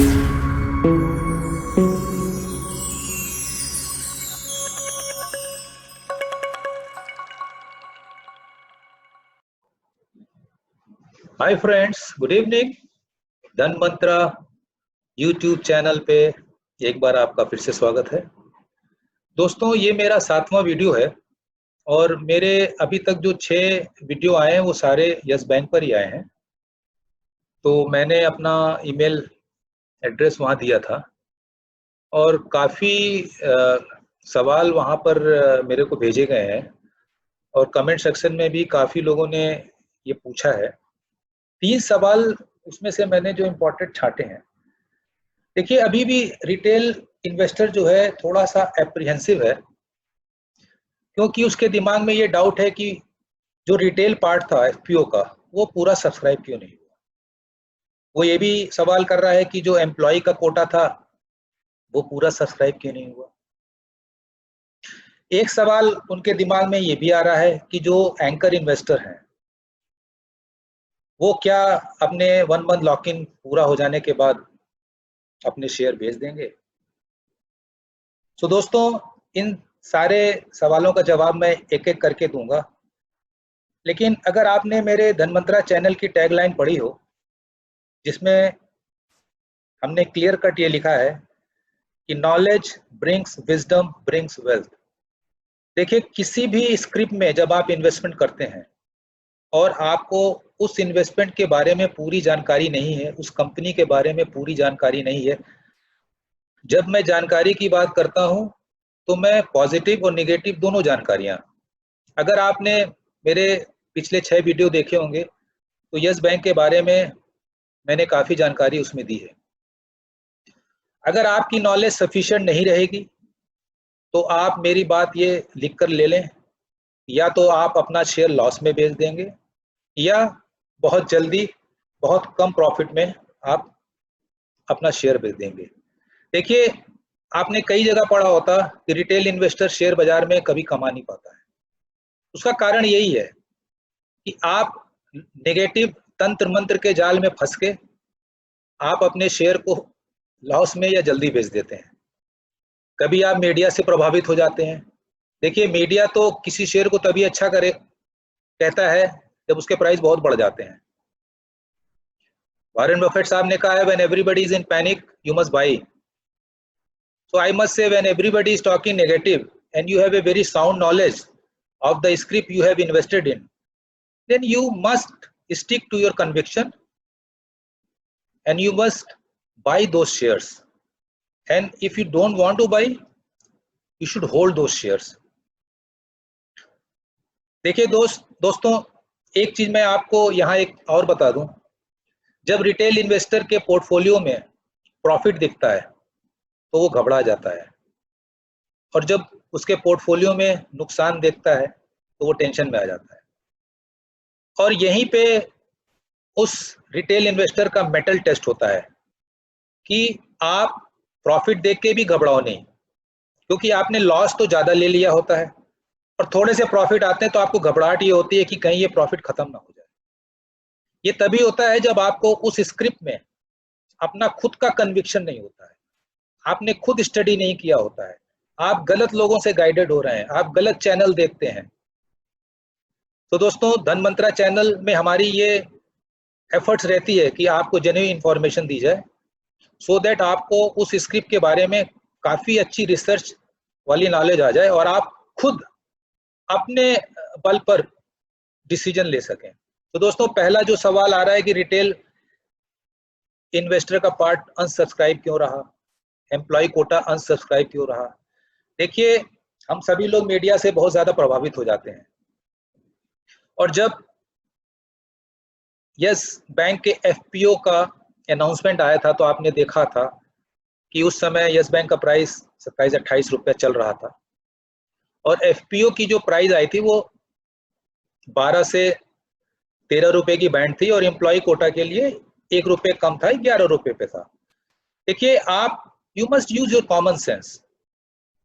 Hi friends, good evening. धन मंत्रा YouTube channel पे एक बार आपका फिर से स्वागत है। दोस्तों, ये मेरा 7वां वीडियो है और मेरे अभी तक जो 6 वीडियो आए हैं वो सारे यस बैंक पर ही आए हैं। तो मैंने अपना ईमेल एड्रेस वहाँ दिया था और काफ़ी सवाल वहाँ पर मेरे को भेजे गए हैं और कमेंट सेक्शन में भी काफ़ी लोगों ने ये पूछा है। 3 सवाल उसमें से मैंने जो इम्पोर्टेंट छांटे हैं। देखिए, अभी भी रिटेल इन्वेस्टर जो है थोड़ा सा एप्रीहेंसिव है, क्योंकि उसके दिमाग में ये डाउट है कि जो रिटेल पार्ट था एफपीओ का वो पूरा सब्सक्राइब क्यों नहीं हुआ। वो ये भी सवाल कर रहा है कि जो एम्प्लॉय का कोटा था वो पूरा सब्सक्राइब क्यों नहीं हुआ। एक सवाल उनके दिमाग में ये भी आ रहा है कि जो एंकर इन्वेस्टर हैं वो क्या अपने 1 मंथ लॉक इन पूरा हो जाने के बाद अपने शेयर बेच देंगे। तो दोस्तों, इन सारे सवालों का जवाब मैं एक एक करके दूंगा, लेकिन अगर आपने मेरे धन मंत्रा चैनल की टैगलाइन पढ़ी हो जिसमें हमने क्लियर कट ये लिखा है कि knowledge brings wisdom brings wealth. देखिए, किसी भी स्क्रिप्ट में जब आप इन्वेस्टमेंट करते हैं और आपको उस इन्वेस्टमेंट के बारे में पूरी जानकारी नहीं है, उस कंपनी के बारे में पूरी जानकारी नहीं है। जब मैं जानकारी की बात करता हूं तो मैं पॉजिटिव और निगेटिव दोनों जानकारियां, अगर आपने मेरे पिछले 6 वीडियो देखे होंगे तो यस बैंक के बारे में मैंने काफ़ी जानकारी उसमें दी है। अगर आपकी नॉलेज सफिशिएंट नहीं रहेगी तो आप मेरी बात ये लिख कर ले लें, या तो आप अपना शेयर लॉस में बेच देंगे या बहुत जल्दी बहुत कम प्रॉफिट में आप अपना शेयर बेच देंगे। देखिए, आपने कई जगह पढ़ा होता कि रिटेल इन्वेस्टर शेयर बाजार में कभी कमा नहीं पाता है। उसका कारण यही है कि आप नेगेटिव तंत्र मंत्र के जाल में फंस के आप अपने शेयर को लॉस में या जल्दी बेच देते हैं। कभी आप मीडिया से प्रभावित हो जाते हैं। देखिए, मीडिया तो किसी शेयर को तभी अच्छा करे कहता है जब उसके प्राइस बहुत बढ़ जाते हैं। वॉरेन बफेट साहब ने कहा है, when everybody is in panic you must buy. So I must say, when everybody is talking negative and you have a very sound knowledge of the script you have invested in, then you must stick to your conviction and you must buy those shares. And if you don't want to buy, you should hold those shares. देखिए दोस्तों, एक चीज मैं आपको यहाँ एक और बता दूं। जब रिटेल इन्वेस्टर के पोर्टफोलियो में प्रॉफिट दिखता है तो वो घबरा जाता है, और जब उसके पोर्टफोलियो में नुकसान देखता है तो वो टेंशन में आ जाता है। और यहीं पे उस रिटेल इन्वेस्टर का मेटल टेस्ट होता है कि आप प्रॉफिट देख के भी घबराओ नहीं, क्योंकि आपने लॉस तो ज़्यादा ले लिया होता है और थोड़े से प्रॉफिट आते हैं तो आपको घबराहट ये होती है कि कहीं ये प्रॉफिट खत्म ना हो जाए। ये तभी होता है जब आपको उस स्क्रिप्ट में अपना खुद का कन्विक्शन नहीं होता है, आपने खुद स्टडी नहीं किया होता है, आप गलत लोगों से गाइडेड हो रहे हैं, आप गलत चैनल देखते हैं। तो दोस्तों, धन मंत्रा चैनल में हमारी ये एफर्ट्स रहती है कि आपको जेन्युइन इंफॉर्मेशन दी जाए, सो दैट आपको उस स्क्रिप्ट के बारे में काफ़ी अच्छी रिसर्च वाली नॉलेज आ जाए और आप खुद अपने बल पर डिसीजन ले सकें। तो दोस्तों, पहला जो सवाल आ रहा है कि रिटेल इन्वेस्टर का पार्ट अनसब्सक्राइब क्यों रहा, एम्प्लॉय कोटा अनसब्सक्राइब क्यों रहा। देखिए, हम सभी लोग मीडिया से बहुत ज़्यादा प्रभावित हो जाते हैं, और जब यस बैंक के एफपीओ का अनाउंसमेंट आया था तो आपने देखा था कि उस समय यस बैंक का प्राइस 27-28 रुपये चल रहा था और एफपीओ की जो प्राइस आई थी वो 12 से 13 रुपए की बैंड थी और एम्प्लॉय कोटा के लिए 1 रुपये कम था, 11 रुपये पे था। देखिए, आप you must use your common sense.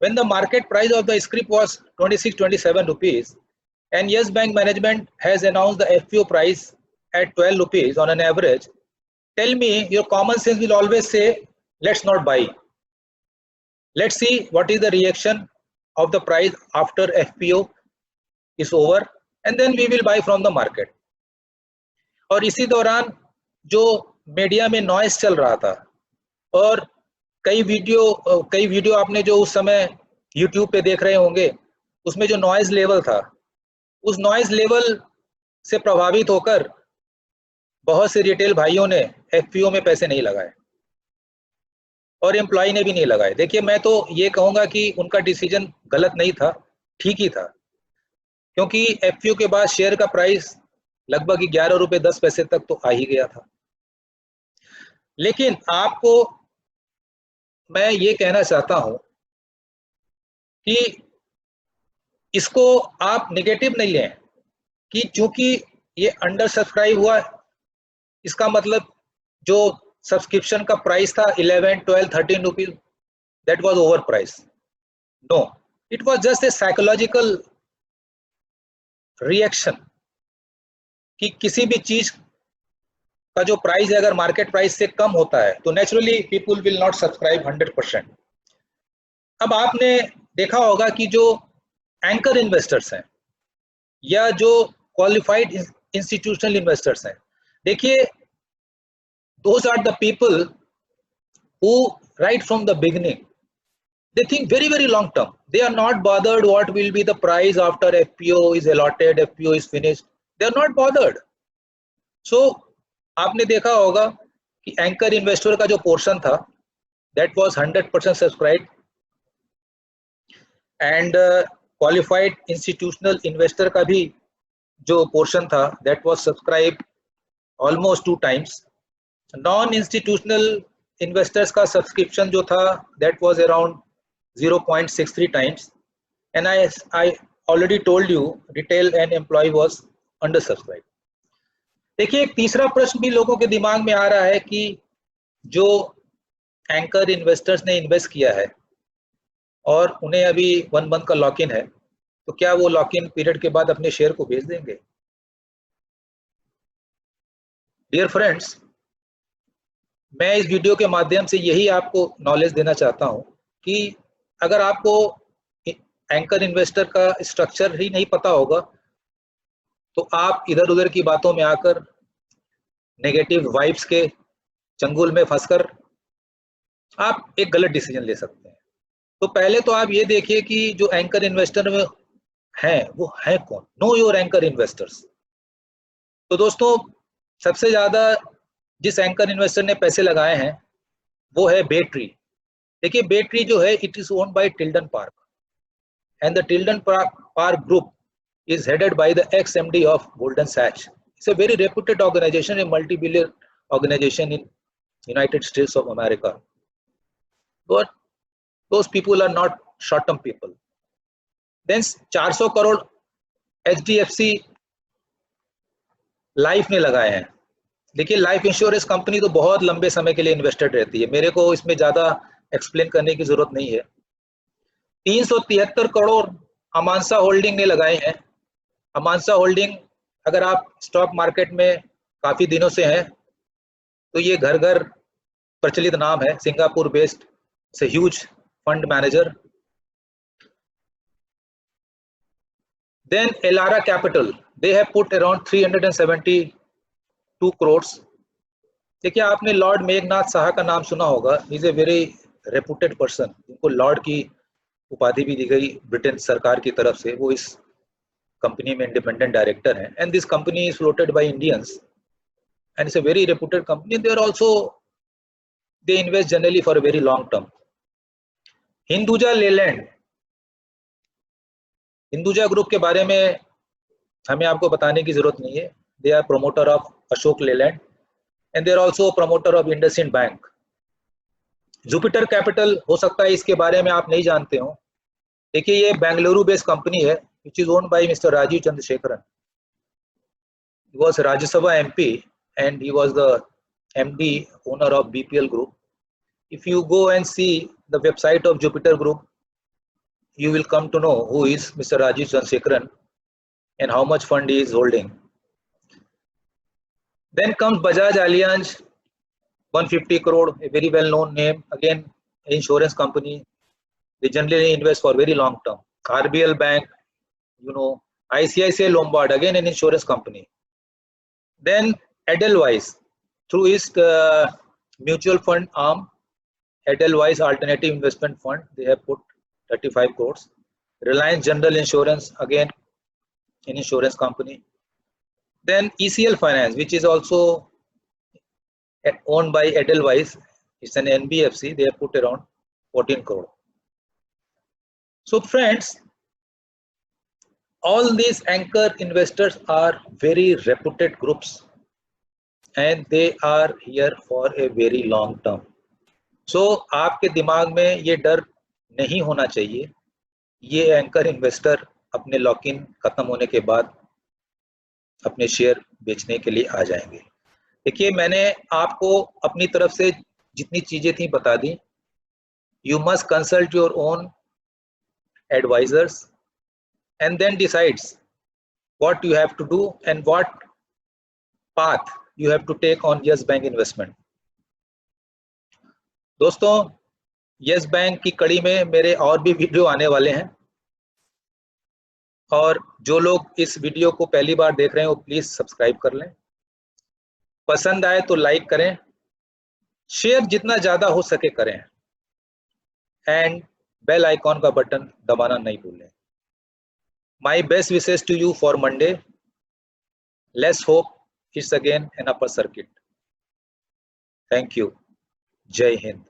When the market price of the script was 26-27 rupees and Yes Bank management has announced the FPO price at 12 rupees on an average, tell me, your common sense will always say, let's not buy. Let's see what is the reaction of the price after FPO is over, and then we will buy from the market. और इसी दौरान जो media में noise चल रहा था, और कई वीडियो आपने जो उस समय यूट्यूब पे देख रहे होंगे, उसमें जो नॉइज लेवल था, उस नॉइज लेवल से प्रभावित होकर बहुत से रिटेल भाइयों ने एफपीओ में पैसे नहीं लगाए और एम्प्लॉय ने भी नहीं लगाए। देखिए, मैं तो ये कहूँगा कि उनका डिसीजन गलत नहीं था, ठीक ही था, क्योंकि एफपीओ के बाद शेयर का प्राइस लगभग 11 रुपये 10 पैसे तक तो आ ही गया था। लेकिन आपको मैं ये कहना चाहता हूं कि इसको आप नेगेटिव नहीं लें कि चूंकि ये अंडर सब्सक्राइब हुआ, इसका मतलब जो सब्सक्रिप्शन का प्राइस था 11, 12, 13 rupees, that was over price. No, it was just a psychological reaction कि किसी भी चीज का जो प्राइस है अगर मार्केट प्राइस से कम होता है तो naturally people will not subscribe 100%। अब आपने देखा होगा कि जो एंकर इन्वेस्टर्स हैं या जो क्वालिफाइड इंस्टीट्यूशनल इन्वेस्टर्स हैं, देखिए, those are the people who right from the beginning they think very very long term. They are not bothered what will be the price after FPO is allotted, FPO is finished. They are not bothered. So आपने देखा होगा कि anchor investor का जो portion था that was 100% subscribed, and qualified institutional investor का भी जो पोर्शन था that was subscribed almost 2 times. Non institutional investors का सब्सक्रिप्शन जो था that was around 0.63 times, and I already told you retail and employ was under subscribe. देखिए, एक तीसरा प्रश्न भी लोगों के दिमाग में आ रहा है कि जो एंकर इन्वेस्टर्स ने इन्वेस्ट किया है और उन्हें अभी 1 मंथ का लॉक इन है, तो क्या वो लॉक इन पीरियड के बाद अपने शेयर को बेच देंगे? डियर फ्रेंड्स, मैं इस वीडियो के माध्यम से यही आपको नॉलेज देना चाहता हूं कि अगर आपको एंकर इन्वेस्टर का स्ट्रक्चर ही नहीं पता होगा तो आप इधर उधर की बातों में आकर नेगेटिव वाइब्स के चंगुल में फंसकर आप एक गलत डिसीजन ले सकते हैं। तो पहले तो आप ये देखिए कि जो एंकर इन्वेस्टर में हैं वो है कौन। Know your anchor investors. तो दोस्तों, सबसे ज्यादा जिस एंकर इन्वेस्टर ने पैसे लगाए हैं वो है बे ट्री। देखिए, बे ट्री जो है it is owned by Tilden park, and the Tilden park group is headed by the ex-MD of Goldman Sachs. It's a very reputed organization, a multi-billion organization in United States of America. But those people are not short-term people. Then 400 crore HDFC life ने लगाए हैं। देखिए, life insurance company तो बहुत लंबे समय के लिए इन्वेस्टेड रहती है, मेरे को इसमें ज्यादा एक्सप्लेन करने की जरूरत नहीं है। 373 करोड़ अमांसा होल्डिंग ने लगाए हैं। अमांसा होल्डिंग, अगर आप स्टॉक मार्केट में काफी दिनों से हैं तो ये घर घर प्रचलित नाम है, सिंगापुर बेस्ड से huge fund manager. Then Elara capital, they have put around 372 crores। देखिए, आपने लॉर्ड मेघनाथ साहा का नाम सुना होगा। He is a very reputed person, जिनको लॉर्ड की उपाधि भी दी गई ब्रिटेन सरकार की तरफ से। वो इस कंपनी में इंडिपेंडेंट डायरेक्टर हैं, and this company is floated by Indians and it's a very reputed company. They are also, they invest generally for a very long term. Hinduja Leyland, Hinduja group के बारे में हमें आपको बताने की जरूरत नहीं है। They are promoter of Ashok Leyland and they are also promoter of IndusInd bank. Jupiter capital, हो सकता है इसके बारे में आप नहीं जानते हो। देखिए, ये बेंगलुरु बेस्ड कंपनी है which is owned by Mr. Rajiv Chandrasekharan. He was a Rajya Sabha MP and he was the MD owner of BPL Group. If you go and see the website of Jupiter Group, you will come to know who is Mr. Rajiv Chandrasekharan and how much fund he is holding. Then comes Bajaj Allianz, 150 crore, a very well known name, again insurance company. They generally invest for very long term. RBL Bank, ICICI Lombard, again an insurance company. Then Edelweiss, through its mutual fund arm, Edelweiss Alternative Investment Fund, they have put 35 crores. Reliance General Insurance, again an insurance company. Then ECL Finance, which is also owned by Edelweiss, it's an NBFC, they have put around 14 crore. So friends, all these anchor investors are very reputed groups and they are here for a very long term. So आपके दिमाग में ये डर नहीं होना चाहिए, ये anchor investor अपने लॉक इन खत्म होने के बाद अपने शेयर बेचने के लिए आ जाएंगे। देखिए मैंने आपको अपनी तरफ से जितनी चीजें थी बता दी। You must consult your own advisors and then decides what you have to do and what path you have to take on Yes Bank investment. दोस्तों Yes Bank की कड़ी में मेरे और भी वीडियो आने वाले हैं और जो लोग इस वीडियो को पहली बार देख रहे हैं वो प्लीज सब्सक्राइब कर लें, पसंद आए तो लाइक करें, शेयर जितना ज्यादा हो सके करें एंड बेल आइकॉन का बटन दबाना नहीं भूलें। My best wishes to you for Monday. Let's hope it's again an upper circuit. Thank you. Jai Hind.